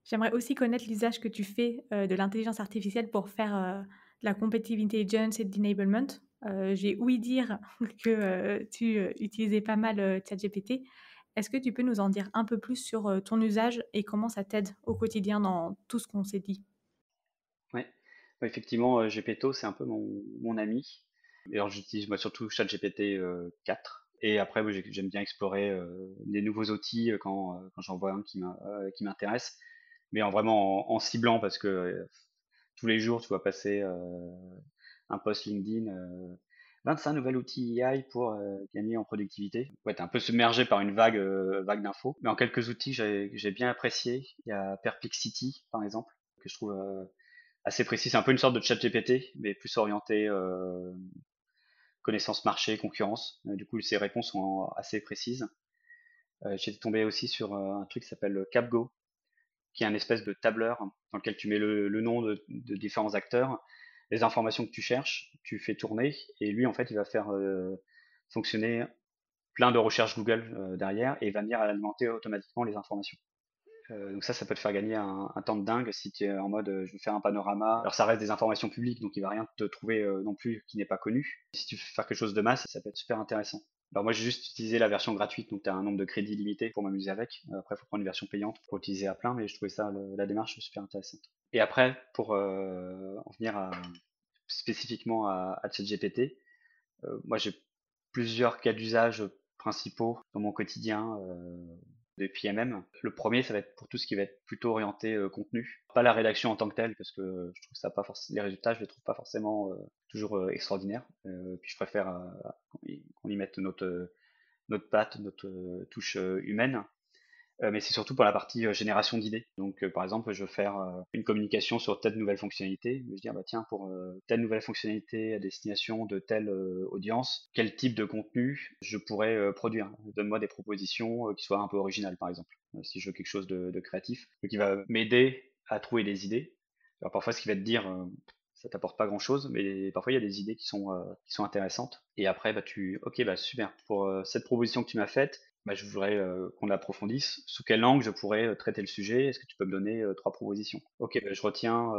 J'aimerais aussi connaître l'usage que tu fais, de l'intelligence artificielle pour faire, de la competitive intelligence et de l'enablement. J'ai ouï dire que, tu, utilisais pas mal, ChatGPT. Est-ce que tu peux nous en dire un peu plus sur, ton usage et comment ça t'aide au quotidien dans tout ce qu'on s'est dit? Ouais. Ouais, effectivement, Gepetto, c'est un peu mon ami. Et alors j'utilise moi surtout ChatGPT 4. Et après, moi, j'aime bien explorer des nouveaux outils quand j'en vois un qui m'intéresse. Mais vraiment en ciblant parce que tous les jours, tu vas passer un post LinkedIn, 25 nouveaux outils AI pour gagner en productivité. Ouais, t'es un peu submergé par une vague d'infos. Mais en quelques outils que j'ai bien apprécié, il y a Perplexity, par exemple, que je trouve assez précis. C'est un peu une sorte de chat GPT, mais plus orienté connaissance marché, concurrence. Du coup, ses réponses sont assez précises. J'étais tombé aussi sur un truc qui s'appelle CapGo, qui est un espèce de tableur dans lequel tu mets le nom de différents acteurs, les informations que tu cherches, tu fais tourner, et lui, en fait, il va faire fonctionner plein de recherches Google derrière, et il va venir alimenter automatiquement les informations. Donc ça peut te faire gagner un temps de dingue si tu es en mode je veux faire un panorama. Alors ça reste des informations publiques, donc il va rien te trouver non plus qui n'est pas connu. Si tu veux faire quelque chose de masse, ça peut être super intéressant. Alors moi j'ai juste utilisé la version gratuite, donc tu as un nombre de crédits limité pour m'amuser avec. Après il faut prendre une version payante pour utiliser à plein, mais je trouvais ça la démarche super intéressante. Et après pour en venir spécifiquement à ChatGPT, moi j'ai plusieurs cas d'usage principaux dans mon quotidien de PMM. Le premier, ça va être pour tout ce qui va être plutôt orienté contenu, pas la rédaction en tant que telle, parce que je trouve ça pas forcément les résultats, je les trouve pas forcément toujours extraordinaires. Puis je préfère qu'on y mette notre patte, notre touche humaine. Mais c'est surtout pour la partie génération d'idées. Donc, par exemple, je veux faire une communication sur telle nouvelle fonctionnalité. Je vais dire, bah tiens, pour telle nouvelle fonctionnalité à destination de telle audience, quel type de contenu je pourrais produire? Donne-moi des propositions qui soient un peu originales, par exemple, si je veux quelque chose de créatif. Donc, il va m'aider à trouver des idées. Alors, parfois, ce qu'il va te dire, ça t'apporte pas grand-chose, mais parfois, il y a des idées qui sont intéressantes. Et après, bah, ok, bah, super. Pour cette proposition que tu m'as faite, bah, je voudrais qu'on approfondisse. Sous quel angle je pourrais traiter le sujet? Est-ce que tu peux me donner trois propositions? Ok, bah, je retiens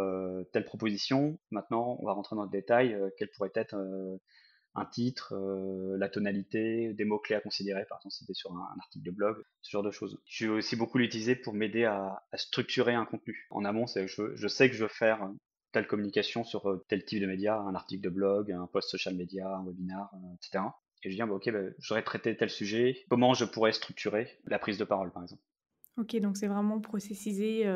telle proposition. Maintenant, on va rentrer dans le détail. Quel pourrait être un titre, la tonalité, des mots-clés à considérer, par exemple si c'était sur un article de blog, ce genre de choses. Je vais aussi beaucoup l'utiliser pour m'aider à structurer un contenu. En amont, je sais que je veux faire telle communication sur tel type de média, un article de blog, un post social media, un webinar, etc. Et je dis, ah, bah, ok, bah, j'aurais traité tel sujet, comment je pourrais structurer la prise de parole, par exemple. OK, donc c'est vraiment processiser,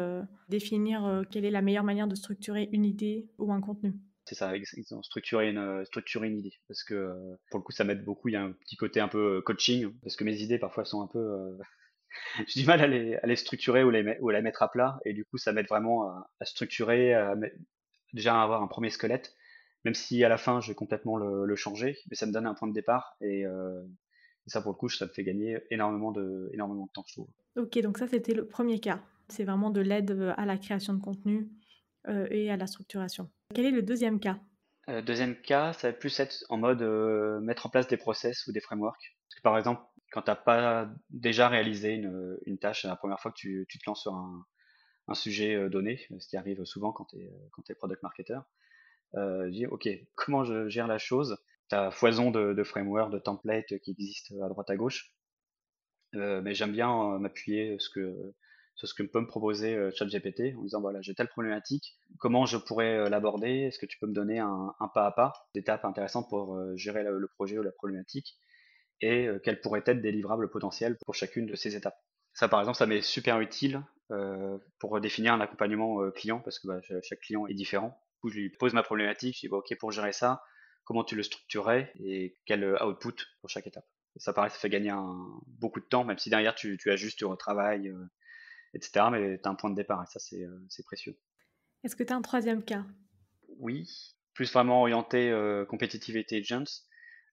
définir, quelle est la meilleure manière de structurer une idée ou un contenu. C'est ça, ils ont structurer une idée. Parce que pour le coup, ça m'aide beaucoup. Il y a un petit côté un peu coaching, parce que mes idées parfois sont un peu j'ai du mal à les structurer ou à les mettre à plat, et du coup, ça m'aide vraiment à structurer, déjà à avoir un premier squelette, même si à la fin, je vais complètement le changer, mais ça me donne un point de départ, et ça, pour le coup, ça me fait gagner énormément de temps, je trouve. OK, donc ça, c'était le premier cas. C'est vraiment de l'aide, à la création de contenu, et à la structuration. Quel est le deuxième cas? Deuxième cas, ça va plus être en mode mettre en place des process ou des frameworks. Parce que par exemple, quand t'as pas déjà réalisé une tâche, la première fois que tu te lances sur un sujet donné, ce qui arrive souvent quand t'es product marketer, dire, ok, comment je gère la chose? T'as foison de frameworks, de templates qui existent à droite à gauche, mais j'aime bien m'appuyer sur ce que peut me proposer ChatGPT en disant voilà, j'ai telle problématique, comment je pourrais l'aborder? Est-ce que tu peux me donner un pas à pas, d'étapes intéressantes pour gérer le projet ou la problématique, et quels pourraient être des livrables potentiels pour chacune de ces étapes? Ça, par exemple, ça m'est super utile pour définir un accompagnement client, parce que bah, chaque client est différent. Du coup, je lui pose ma problématique, je dis, bon, ok, pour gérer ça, comment tu le structurerais et quel output pour chaque étape. Et ça, pareil, ça fait gagner beaucoup de temps, même si derrière tu ajustes, tu retravailles, etc. Mais tu as un point de départ, et ça, c'est précieux. Est-ce que tu as un troisième cas? Oui, plus vraiment orienté competitive intelligence.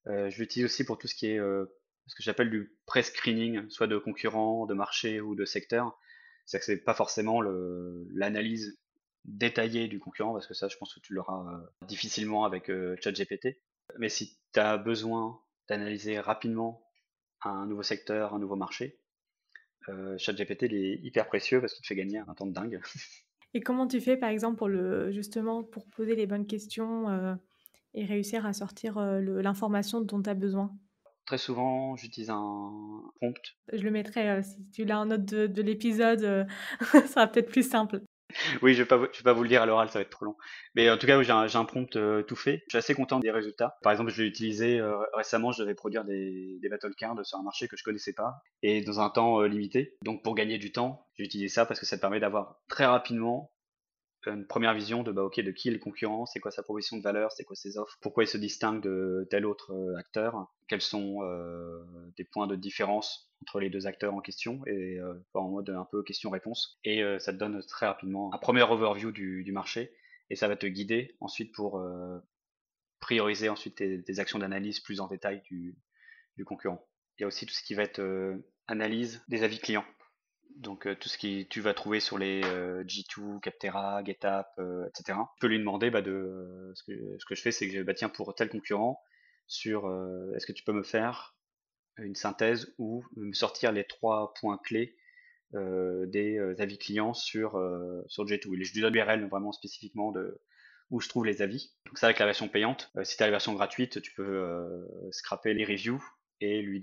Je l'utilise aussi pour tout ce qui est ce que j'appelle du pré-screening, soit de concurrents, de marché ou de secteur. C'est-à-dire que c'est pas forcément l'analyse détaillée du concurrent, parce que ça, je pense que tu l'auras difficilement avec ChatGPT. Mais si tu as besoin d'analyser rapidement un nouveau secteur, un nouveau marché, ChatGPT, il est hyper précieux parce qu'il te fait gagner un temps de dingue. Et comment tu fais, par exemple, pour justement, pour poser les bonnes questions et réussir à sortir l'information dont tu as besoin? Très souvent, j'utilise un prompt. Je le mettrai, si tu l'as en note de l'épisode, ça sera peut-être plus simple. Oui, je vais pas vous le dire à l'oral, ça va être trop long. Mais en tout cas, oui, j'ai un prompt tout fait. Je suis assez content des résultats. Par exemple, je l'ai utilisé récemment, je devais produire des battle cards sur un marché que je connaissais pas et dans un temps limité. Donc pour gagner du temps, j'ai utilisé ça parce que ça te permet d'avoir très rapidement une première vision de bah ok de qui est le concurrent, c'est quoi sa proposition de valeur, c'est quoi ses offres, pourquoi il se distingue de tel autre acteur, quels sont des points de différence entre les deux acteurs en question et en mode un peu question-réponse et ça te donne très rapidement un premier overview du marché et ça va te guider ensuite pour prioriser ensuite tes actions d'analyse plus en détail du concurrent. Il y a aussi tout ce qui va être analyse des avis clients. Donc tout ce qui tu vas trouver sur les G2, Captera, GetApp, etc. Tu peux lui demander bah, ce que je fais, c'est que bah, tiens pour tel concurrent sur est-ce que tu peux me faire une synthèse ou me sortir les 3 points clés des avis clients sur G2. Et je lui donne l'URL vraiment spécifiquement de où je trouve les avis. Donc ça avec la version payante. Si tu as la version gratuite, tu peux scraper les reviews et lui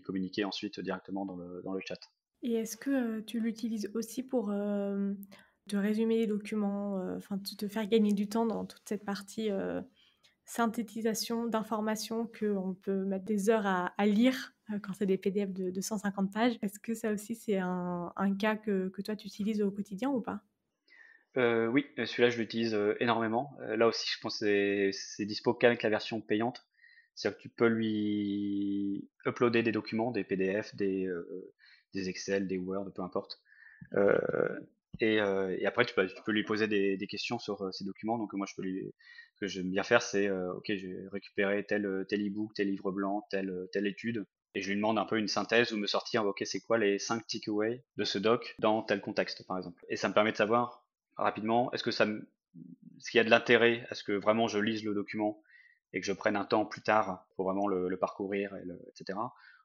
communiquer ensuite directement dans le chat. Et est-ce que tu l'utilises aussi pour te résumer les documents, enfin te faire gagner du temps dans toute cette partie synthétisation d'informations qu'on peut mettre des heures à lire quand c'est des PDF de 150 pages? Est-ce que ça aussi c'est un cas que toi tu utilises au quotidien ou pas? Oui, celui-là je l'utilise énormément. Là aussi, je pense que c'est dispo qu'avec la version payante. C'est-à-dire que tu peux lui uploader des documents, des PDF, des Excel, des Word, peu importe. Euh, et après, tu peux lui poser des questions sur ces documents. Donc moi, ce que j'aime bien faire, c'est ok, j'ai récupéré tel e-book, tel livre blanc, telle étude. Et je lui demande un peu une synthèse ou me sortir, ok, c'est quoi les 5 takeaways de ce doc dans tel contexte, par exemple. Et ça me permet de savoir rapidement, est-ce qu'il y a de l'intérêt à ce que vraiment je lise le document et que je prenne un temps plus tard pour vraiment le parcourir, etc.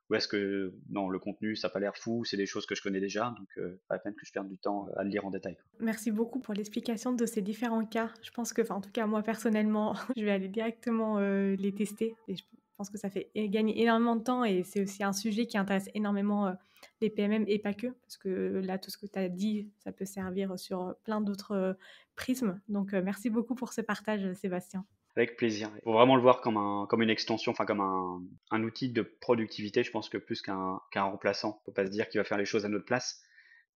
Ou est-ce que non, le contenu, ça n'a pas l'air fou, c'est des choses que je connais déjà, donc pas la peine que je perde du temps à le lire en détail. Merci beaucoup pour l'explication de ces différents cas. Je pense que, enfin, en tout cas, moi personnellement, je vais aller directement les tester. Et je pense que ça fait gagner énormément de temps et c'est aussi un sujet qui intéresse énormément les PMM et pas que, parce que là, tout ce que tu as dit, ça peut servir sur plein d'autres prismes. Donc, merci beaucoup pour ce partage, Sébastien. Avec plaisir. Il faut vraiment le voir comme une extension, enfin comme un outil de productivité, je pense que plus qu'un remplaçant. Faut pas se dire qu'il va faire les choses à notre place.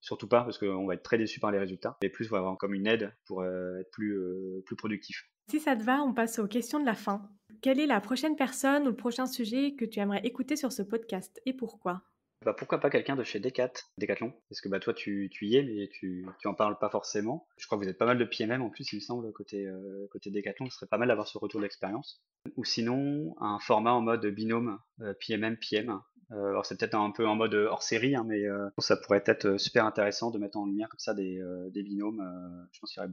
Surtout pas, parce qu'on va être très déçu par les résultats. Mais plus, voilà, comme une aide pour être plus productif. Si ça te va, on passe aux questions de la fin. Quelle est la prochaine personne ou le prochain sujet que tu aimerais écouter sur ce podcast et pourquoi? Bah, pourquoi pas quelqu'un de chez Decathlon, parce que bah toi tu y es, mais tu en parles pas forcément. Je crois que vous êtes pas mal de PMM en plus, il me semble, côté Decathlon, ce serait pas mal d'avoir ce retour d'expérience. Ou sinon, un format en mode binôme, PMM, PM. Alors c'est peut-être un peu en mode hors série, hein, mais ça pourrait être super intéressant de mettre en lumière comme ça des binômes. Je pense qu'il y aurait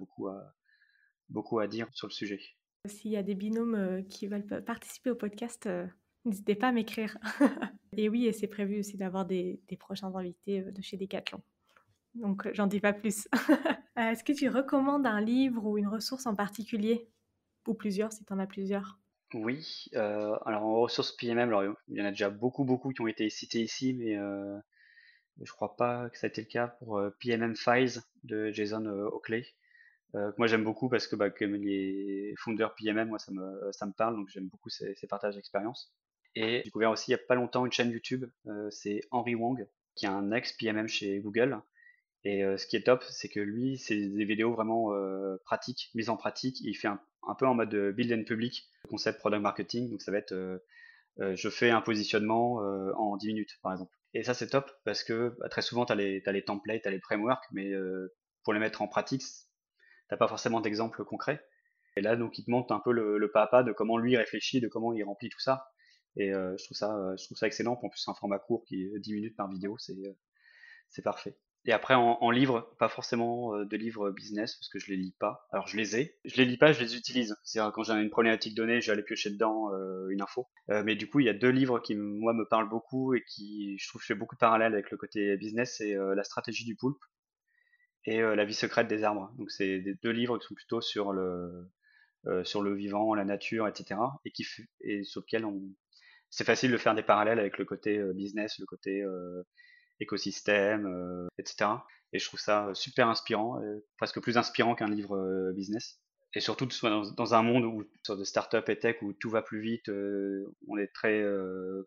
beaucoup à dire sur le sujet. S'il y a des binômes qui veulent participer au podcast, n'hésitez pas à m'écrire. Et oui, et c'est prévu aussi d'avoir des prochains invités de chez Decathlon. Donc, j'en dis pas plus. Est-ce que tu recommandes un livre ou une ressource en particulier? Ou plusieurs, si tu en as plusieurs. Oui, alors en ressources PMM, alors il y en a déjà beaucoup qui ont été cités ici, mais je crois pas que ça a été le cas pour PMM Files de Jason Oakley. Que moi j'aime beaucoup parce que bah, comme les founders PMM, moi ça me parle, donc j'aime beaucoup ces partages d'expérience. Et j'ai découvert aussi il y a pas longtemps une chaîne YouTube, c'est Henry Wong, qui est un ex-PMM chez Google. Et ce qui est top, c'est que lui, c'est des vidéos vraiment pratiques, mises en pratique. Il fait un peu en mode build and public, concept product marketing. Donc ça va être je fais un positionnement en 10 minutes, par exemple. Et ça, c'est top parce que bah, très souvent, t'as les templates, t'as les frameworks, mais pour les mettre en pratique, t'as pas forcément d'exemple concret. Et là, donc, il te montre un peu le pas à pas de comment lui réfléchit, de comment il remplit tout ça. Et je trouve ça excellent. En plus, c'est un format court qui est 10 minutes par vidéo, c'est parfait. Et après en livre, pas forcément de livres business parce que je les lis pas. Alors je les ai, je les lis pas, je les utilise. C'est-à-dire quand j'ai une problématique donnée, j'allais piocher dedans une info. Mais du coup, il y a deux livres qui moi me parlent beaucoup et qui je trouve fait beaucoup de parallèles avec le côté business, c'est La stratégie du poulpe et La vie secrète des arbres. Donc c'est des deux livres qui sont plutôt sur le vivant, la nature, etc. Et sur lequel c'est facile de faire des parallèles avec le côté business, le côté écosystème, etc. Et je trouve ça super inspirant, presque plus inspirant qu'un livre business. Et surtout dans un monde où, sur de start-up et tech où tout va plus vite, on est très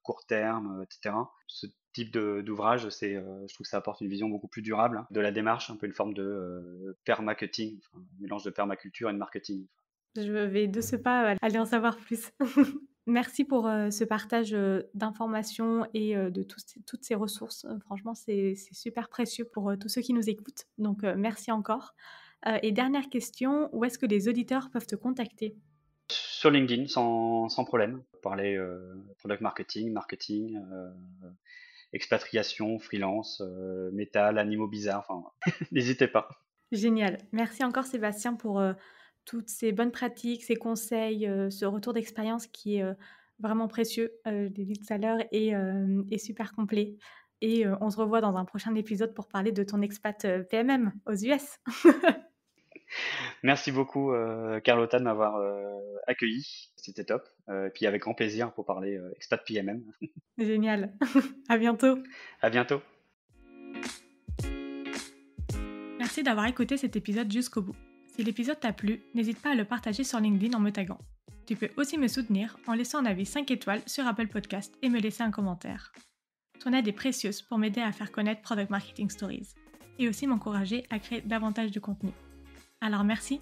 court terme, etc. Ce type d'ouvrage, je trouve que ça apporte une vision beaucoup plus durable hein, de la démarche, un peu une forme de permaculture, enfin, un mélange de permaculture et de marketing. Je vais de ce pas aller en savoir plus. Merci pour ce partage d'informations et de toutes ces ressources. Franchement, c'est super précieux pour tous ceux qui nous écoutent. Donc, merci encore. Et dernière question, où est-ce que les auditeurs peuvent te contacter? Sur LinkedIn, sans problème. Parler product marketing, expatriation, freelance, métal, animaux bizarres, enfin, n'hésitez pas. Génial. Merci encore Sébastien pour toutes ces bonnes pratiques, ces conseils, ce retour d'expérience qui est vraiment précieux. Je l'ai dit tout à l'heure et super complet. Et on se revoit dans un prochain épisode pour parler de ton expat PMM aux US. Merci beaucoup Carlotta de m'avoir accueilli, c'était top. Et puis avec grand plaisir pour parler expat PMM. Génial. À bientôt. À bientôt. Merci d'avoir écouté cet épisode jusqu'au bout. Si l'épisode t'a plu, n'hésite pas à le partager sur LinkedIn en me taguant. Tu peux aussi me soutenir en laissant un avis 5 étoiles sur Apple Podcast et me laisser un commentaire. Ton aide est précieuse pour m'aider à faire connaître Product Marketing Stories et aussi m'encourager à créer davantage de contenu. Alors merci